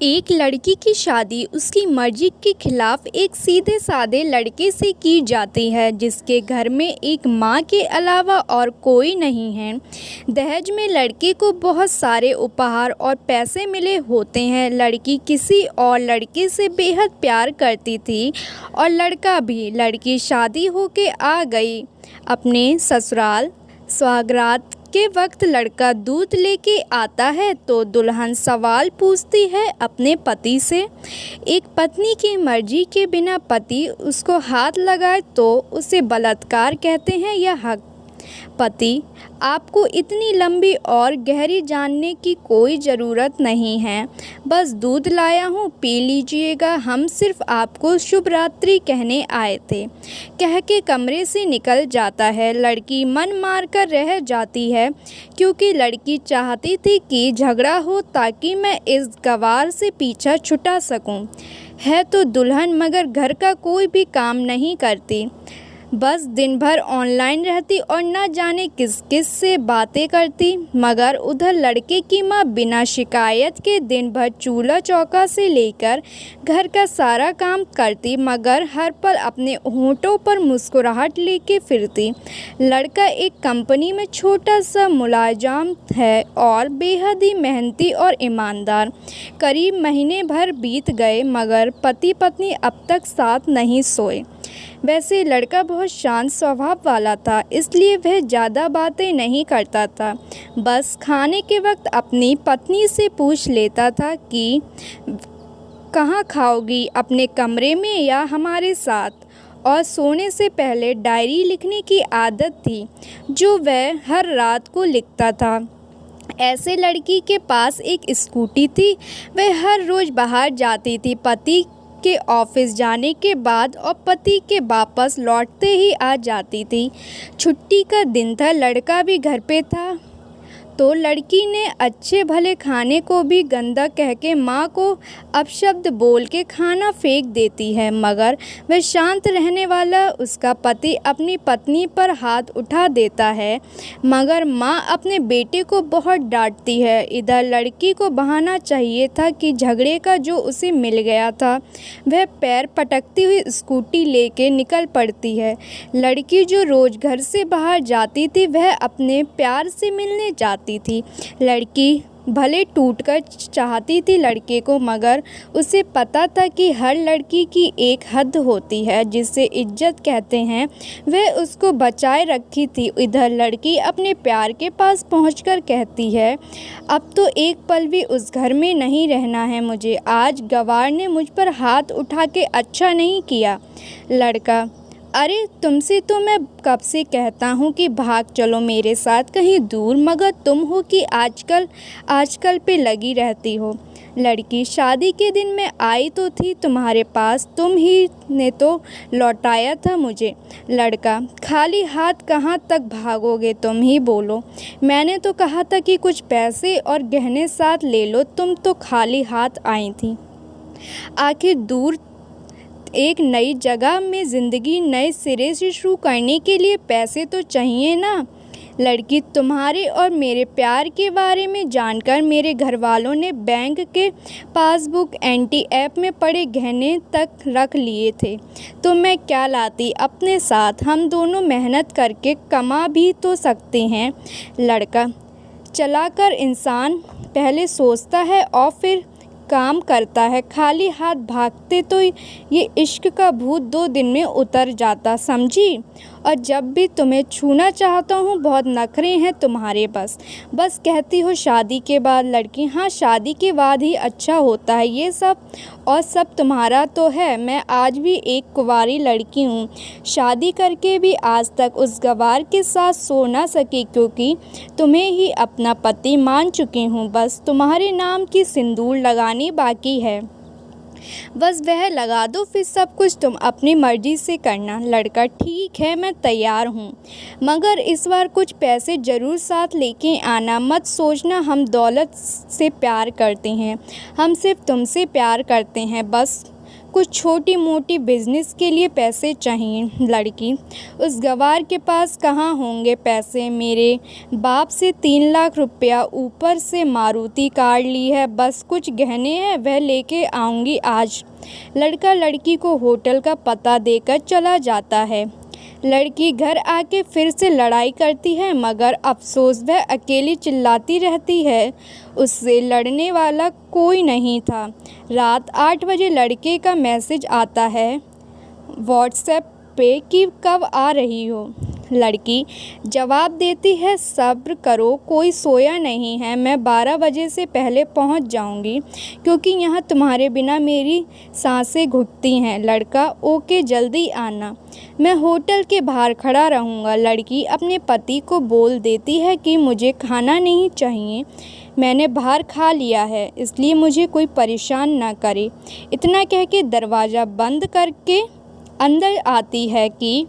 एक लड़की की शादी उसकी मर्जी के खिलाफ एक सीधे साधे लड़के से की जाती है जिसके घर में एक माँ के अलावा और कोई नहीं है। दहेज में लड़के को बहुत सारे उपहार और पैसे मिले होते हैं। लड़की किसी और लड़के से बेहद प्यार करती थी और लड़का भी। लड़की शादी होके आ गई अपने ससुराल। सुहागरात के वक्त लड़का दूध लेके आता है तो दुल्हन सवाल पूछती है अपने पति से। एक पत्नी की मर्जी के बिना पति उसको हाथ लगाए तो उसे बलात्कार कहते हैं या हक। पति, आपको इतनी लंबी और गहरी जानने की कोई ज़रूरत नहीं है, बस दूध लाया हूँ, पी लीजिएगा। हम सिर्फ आपको शुभ रात्रि कहने आए थे, कह के कमरे से निकल जाता है। लड़की मन मार कर रह जाती है क्योंकि लड़की चाहती थी कि झगड़ा हो ताकि मैं इस गवार से पीछा छुटा सकूं। है तो दुल्हन मगर घर का कोई भी काम नहीं करती, बस दिन भर ऑनलाइन रहती और न जाने किस किस से बातें करती। मगर उधर लड़के की माँ बिना शिकायत के दिन भर चूल्हा चौका से लेकर घर का सारा काम करती मगर हर पल अपने होंठों पर मुस्कुराहट लेके फिरती। लड़का एक कंपनी में छोटा सा मुलाजिम है और बेहद ही मेहनती और ईमानदार। करीब महीने भर बीत गए मगर पति पत्नी अब तक साथ नहीं सोए। वैसे लड़का बहुत शांत स्वभाव वाला था, इसलिए वह ज़्यादा बातें नहीं करता था। बस खाने के वक्त अपनी पत्नी से पूछ लेता था कि कहाँ खाओगी, अपने कमरे में या हमारे साथ। और सोने से पहले डायरी लिखने की आदत थी जो वह हर रात को लिखता था। ऐसे लड़की के पास एक स्कूटी थी, वह हर रोज़ बाहर जाती थी पति के ऑफिस जाने के बाद और पति के वापस लौटते ही आ जाती थी। छुट्टी का दिन था, लड़का भी घर पे था तो लड़की ने अच्छे भले खाने को भी गंदा कह के माँ को अपशब्द बोल के खाना फेंक देती है। मगर वह शांत रहने वाला उसका पति अपनी पत्नी पर हाथ उठा देता है मगर माँ अपने बेटे को बहुत डांटती है। इधर लड़की को बहाना चाहिए था कि झगड़े का जो उसे मिल गया था। वह पैर पटकती हुई स्कूटी लेके निकल पड़ती है। लड़की जो रोज़ घर से बाहर जाती थी वह अपने प्यार से मिलने जाती थी। लड़की भले टूटकर चाहती थी लड़के को मगर उसे पता था कि हर लड़की की एक हद होती है जिसे इज्जत कहते हैं, वह उसको बचाए रखी थी। इधर लड़की अपने प्यार के पास पहुंचकर कहती है, अब तो एक पल भी उस घर में नहीं रहना है मुझे। आज गवार ने मुझ पर हाथ उठा के अच्छा नहीं किया। लड़का, अरे तुमसे तो मैं कब से कहता हूँ कि भाग चलो मेरे साथ कहीं दूर, मगर तुम हो कि आजकल पे लगी रहती हो। लड़की, शादी के दिन मैं आई तो थी तुम्हारे पास, तुम ही ने तो लौटाया था मुझे। लड़का, खाली हाथ कहाँ तक भागोगे, तुम ही बोलो। मैंने तो कहा था कि कुछ पैसे और गहने साथ ले लो, तुम तो खाली हाथ आई थी। आखिर दूर एक नई जगह में ज़िंदगी नए सिरे से शुरू करने के लिए पैसे तो चाहिए ना। लड़की, तुम्हारे और मेरे प्यार के बारे में जानकर मेरे घर वालों ने बैंक के पासबुक एंटी ऐप में पड़े गहने तक रख लिए थे तो मैं क्या लाती अपने साथ। हम दोनों मेहनत करके कमा भी तो सकते हैं। लड़का, चलाकर इंसान पहले सोचता है और फिर काम करता है, खाली हाथ भागते तो ये इश्क का भूत 2 दिन में उतर जाता, समझी। और जब भी तुम्हें छूना चाहता हूँ बहुत नखरे हैं तुम्हारे बस कहती हो शादी के बाद। लड़की, हाँ शादी के बाद ही अच्छा होता है ये सब, और सब तुम्हारा तो है। मैं आज भी एक कुंवारी लड़की हूँ, शादी करके भी आज तक उस गवार के साथ सो ना सकी क्योंकि तुम्हें ही अपना पति मान चुकी हूँ। बस तुम्हारे नाम की सिंदूर लगानी बाकी है, बस वह लगा दो, फिर सब कुछ तुम अपनी मर्जी से करना। लड़का, ठीक है मैं तैयार हूँ, मगर इस बार कुछ पैसे ज़रूर साथ लेके आना। मत सोचना हम दौलत से प्यार करते हैं, हम सिर्फ तुमसे प्यार करते हैं। बस कुछ छोटी मोटी बिजनेस के लिए पैसे चाहिए। लड़की, उस गवार के पास कहाँ होंगे पैसे, मेरे बाप से 3 लाख रुपया, ऊपर से मारुति कार ली है, बस कुछ गहने हैं वह लेके आऊँगी आज। लड़का लड़की को होटल का पता देकर चला जाता है। लड़की घर आके फिर से लड़ाई करती है, मगर अफसोस वह अकेली चिल्लाती रहती है, उससे लड़ने वाला कोई नहीं था। रात 8 बजे लड़के का मैसेज आता है व्हाट्सएप पे कि कब आ रही हो। लड़की जवाब देती है सब्र करो, कोई सोया नहीं है, मैं 12 बजे से पहले पहुंच जाऊंगी क्योंकि यहाँ तुम्हारे बिना मेरी सांसें घुटती हैं। लड़का ओके, जल्दी आना, मैं होटल के बाहर खड़ा रहूँगा। लड़की अपने पति को बोल देती है कि मुझे खाना नहीं चाहिए, मैंने बाहर खा लिया है, इसलिए मुझे कोई परेशान ना करे। इतना कह के दरवाज़ा बंद करके अंदर आती है कि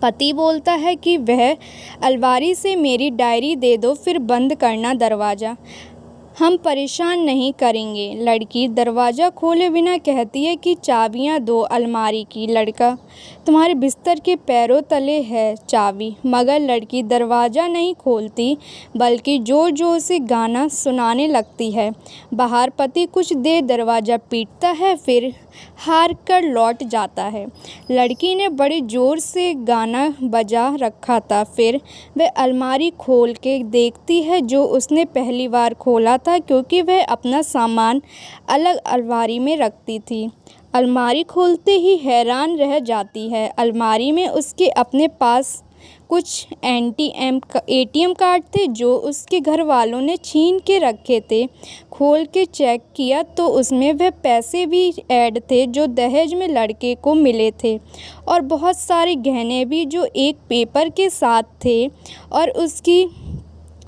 पति बोलता है कि वह अलमारी से मेरी डायरी दे दो, फिर बंद करना दरवाज़ा, हम परेशान नहीं करेंगे। लड़की दरवाज़ा खोले बिना कहती है कि चाबियां दो अलमारी की। लड़का, तुम्हारे बिस्तर के पैरों तले है चाबी। मगर लड़की दरवाज़ा नहीं खोलती बल्कि ज़ोर ज़ोर से गाना सुनाने लगती है। बाहर पति कुछ देर दरवाज़ा पीटता है, फिर हार कर लौट जाता है। लड़की ने बड़े ज़ोर से गाना बजा रखा था, फिर वह अलमारी खोल के देखती है जो उसने पहली बार खोला था, क्योंकि वह अपना सामान अलग अलमारी में रखती थी। अलमारी खोलते ही हैरान रह जाती है। अलमारी में उसके अपने पास कुछ एटीएम कार्ड थे जो उसके घर वालों ने छीन के रखे थे। खोल के चेक किया तो उसमें वह पैसे भी ऐड थे जो दहेज में लड़के को मिले थे, और बहुत सारे गहने भी जो एक पेपर के साथ थे और उसकी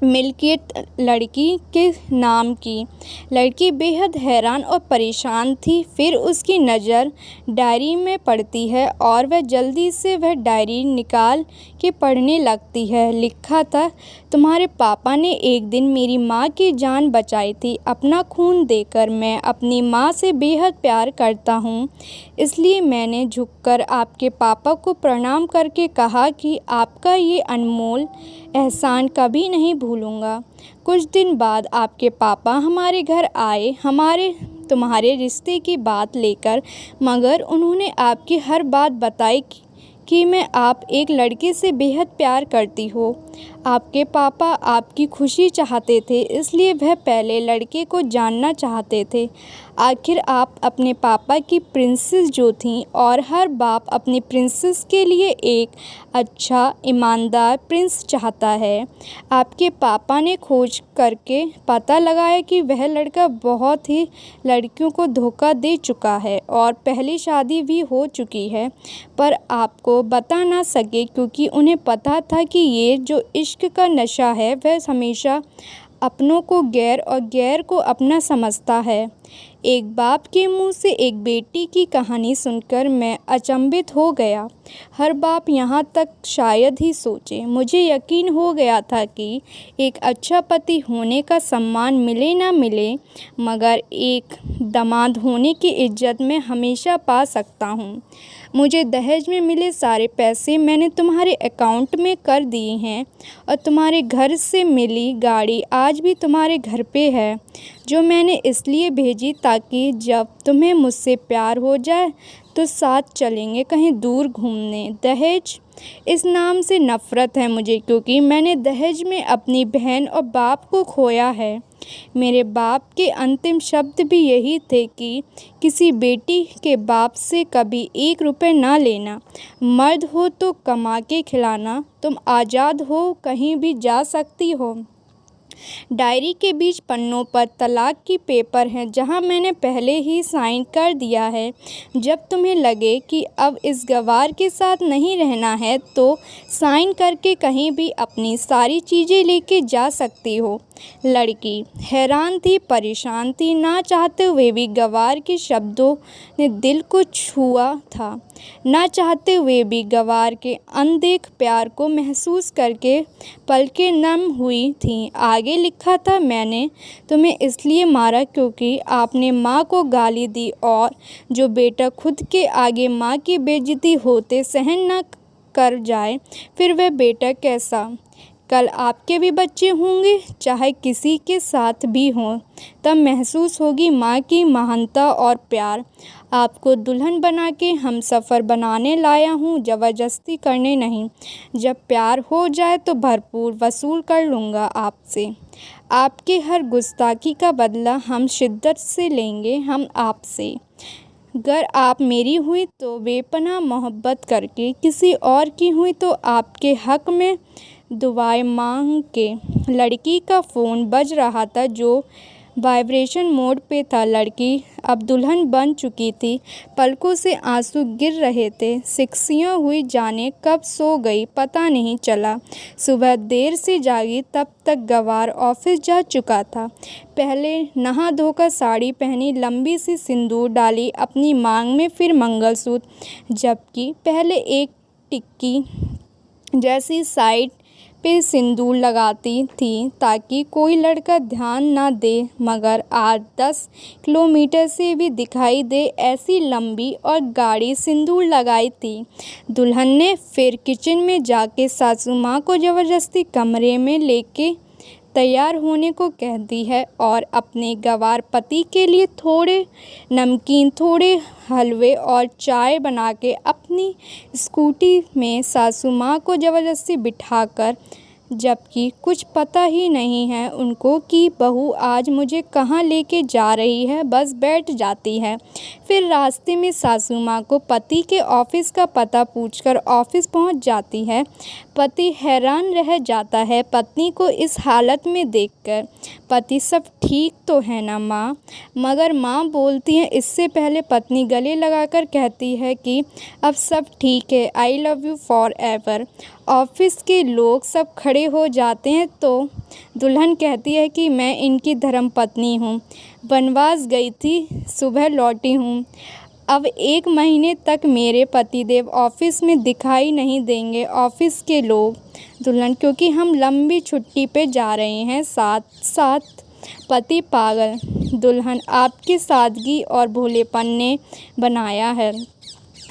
मिल्कियत लड़की के नाम की। लड़की बेहद हैरान और परेशान थी। फिर उसकी नज़र डायरी में पड़ती है और वह जल्दी से वह डायरी निकाल के पढ़ने लगती है। लिखा था, तुम्हारे पापा ने एक दिन मेरी माँ की जान बचाई थी। अपना खून देकर मैं अपनी माँ से बेहद प्यार करता हूँ, इसलिए मैंने झुककर आपके पापा को प्रणाम करके कहा कि आपका ये अनमोल एहसान कभी नहीं भूलूंगा। कुछ दिन बाद आपके पापा हमारे घर आए तुम्हारे रिश्ते की बात लेकर, मगर उन्होंने आपकी हर बात बताई कि मैं आप एक लड़के से बेहद प्यार करती हो। आपके पापा आपकी खुशी चाहते थे, इसलिए वह पहले लड़के को जानना चाहते थे। आखिर आप अपने पापा की प्रिंसेस जो थीं, और हर बाप अपनी प्रिंसेस के लिए एक अच्छा ईमानदार प्रिंस चाहता है। आपके पापा ने खोज करके पता लगाया कि वह लड़का बहुत ही लड़कियों को धोखा दे चुका है और पहली शादी भी हो चुकी है, पर आपको बता ना सके क्योंकि उन्हें पता था कि ये जो इश्क का नशा है वह हमेशा अपनों को गैर और गैर को अपना समझता है। एक बाप के मुंह से एक बेटी की कहानी सुनकर मैं अचंभित हो गया। हर बाप यहाँ तक शायद ही सोचे। मुझे यकीन हो गया था कि एक अच्छा पति होने का सम्मान मिले ना मिले, मगर एक दामाद होने की इज्जत मैं हमेशा पा सकता हूँ। मुझे दहेज में मिले सारे पैसे मैंने तुम्हारे अकाउंट में कर दिए हैं, और तुम्हारे घर से मिली गाड़ी आज भी तुम्हारे घर पे है, जो मैंने इसलिए भेजी ताकि जब तुम्हें मुझसे प्यार हो जाए तो साथ चलेंगे कहीं दूर घूमने। दहेज इस नाम से नफ़रत है मुझे, क्योंकि मैंने दहेज में अपनी बहन और बाप को खोया है। मेरे बाप के अंतिम शब्द भी यही थे कि किसी बेटी के बाप से कभी 1 रुपये ना लेना। मर्द हो तो कमा के खिलाना, तुम आज़ाद हो, कहीं भी जा सकती हो। डायरी के बीच पन्नों पर तलाक की पेपर हैं, जहां मैंने पहले ही साइन कर दिया है। जब तुम्हें लगे कि अब इस गवार के साथ नहीं रहना है तो साइन करके कहीं भी अपनी सारी चीज़ें लेके जा सकती हो। लड़की हैरान थी, परेशान थी, ना चाहते हुए भी गवार के शब्दों ने दिल को छुआ था। ना चाहते हुए भी गवार के अनदेख प्यार को महसूस करके पलकें नम हुई थीं। आगे लिखा था, मैंने तुम्हें इसलिए मारा क्योंकि आपने माँ को गाली दी, और जो बेटा खुद के आगे माँ की बेइज्जती होते सहन न कर जाए, फिर वह बेटा कैसा। कल आपके भी बच्चे होंगे, चाहे किसी के साथ भी हों, तब महसूस होगी माँ की महानता और प्यार। आपको दुल्हन बना के हम सफ़र बनाने लाया हूँ, ज़बरदस्ती करने नहीं। जब प्यार हो जाए तो भरपूर वसूल कर लूँगा आपसे। आपके हर गुस्ताखी का बदला हम शिद्दत से लेंगे, हम आपसे। अगर आप मेरी हुई तो बेपनाह मोहब्बत करके, किसी और की हुई तो आपके हक़ में दुआएं मांग के। लड़की का फ़ोन बज रहा था जो वाइब्रेशन मोड पे था। लड़की अब दुल्हन बन चुकी थी। पलकों से आंसू गिर रहे थे। सिकसियाँ हुई, जाने कब सो गई पता नहीं चला। सुबह देर से जागी, तब तक गवार ऑफिस जा चुका था। पहले नहा धोकर साड़ी पहनी, लंबी सी सिंदूर डाली अपनी मांग में, फिर मंगलसूत्र, जबकि पहले एक टिक्की जैसी साइड पे सिंदूर लगाती थी ताकि कोई लड़का ध्यान ना दे, मगर 8-10 किलोमीटर से भी दिखाई दे ऐसी लंबी और गाढ़ी सिंदूर लगाई थी। दुल्हन ने फिर किचन में जाके सासू माँ को ज़बरदस्ती कमरे में लेके तैयार होने को कह दी है, और अपने गंवार पति के लिए थोड़े नमकीन, थोड़े हलवे और चाय बना के अपनी स्कूटी में सासू माँ को ज़बरदस्ती बिठाकर, जबकि कुछ पता ही नहीं है उनको कि बहू आज मुझे कहाँ लेके जा रही है, बस बैठ जाती है। फिर रास्ते में सासू माँ को पति के ऑफिस का पता पूछकर ऑफिस पहुँच जाती है। पति हैरान रह जाता है पत्नी को इस हालत में देखकर। पति, सब ठीक तो है ना माँ? मगर माँ बोलती है इससे पहले पत्नी गले लगाकर कहती है कि अब सब ठीक है, I love you for ever. Office के लोग सब खड़े हो जाते हैं तो दुल्हन कहती है कि मैं इनकी धर्मपत्नी हूँ, वनवास गई थी, सुबह लौटी हूँ। अब 1 महीने तक मेरे पतिदेव ऑफिस में दिखाई नहीं देंगे। ऑफिस के लोग, दुल्हन, क्योंकि हम लंबी छुट्टी पे जा रहे हैं साथ साथ। पति, पागल दुल्हन, आपकी सादगी और भोलेपन ने बनाया है।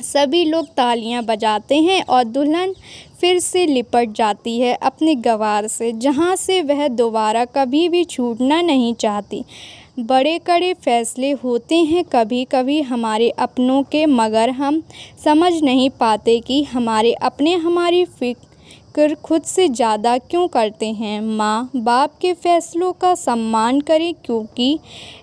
सभी लोग तालियां बजाते हैं और दुल्हन फिर से लिपट जाती है अपने गंवार से, जहां से वह दोबारा कभी भी छूटना नहीं चाहती। बड़े कड़े फैसले होते हैं कभी कभी हमारे अपनों के, मगर हम समझ नहीं पाते कि हमारे अपने हमारी फिक्र खुद से ज़्यादा क्यों करते हैं। माँ बाप के फैसलों का सम्मान करें, क्योंकि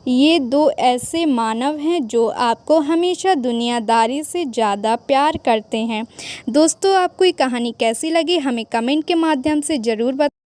ये 2 ऐसे मानव हैं जो आपको हमेशा दुनियादारी से ज़्यादा प्यार करते हैं। दोस्तों, आपको ये कहानी कैसी लगी हमें कमेंट के माध्यम से ज़रूर बताएं।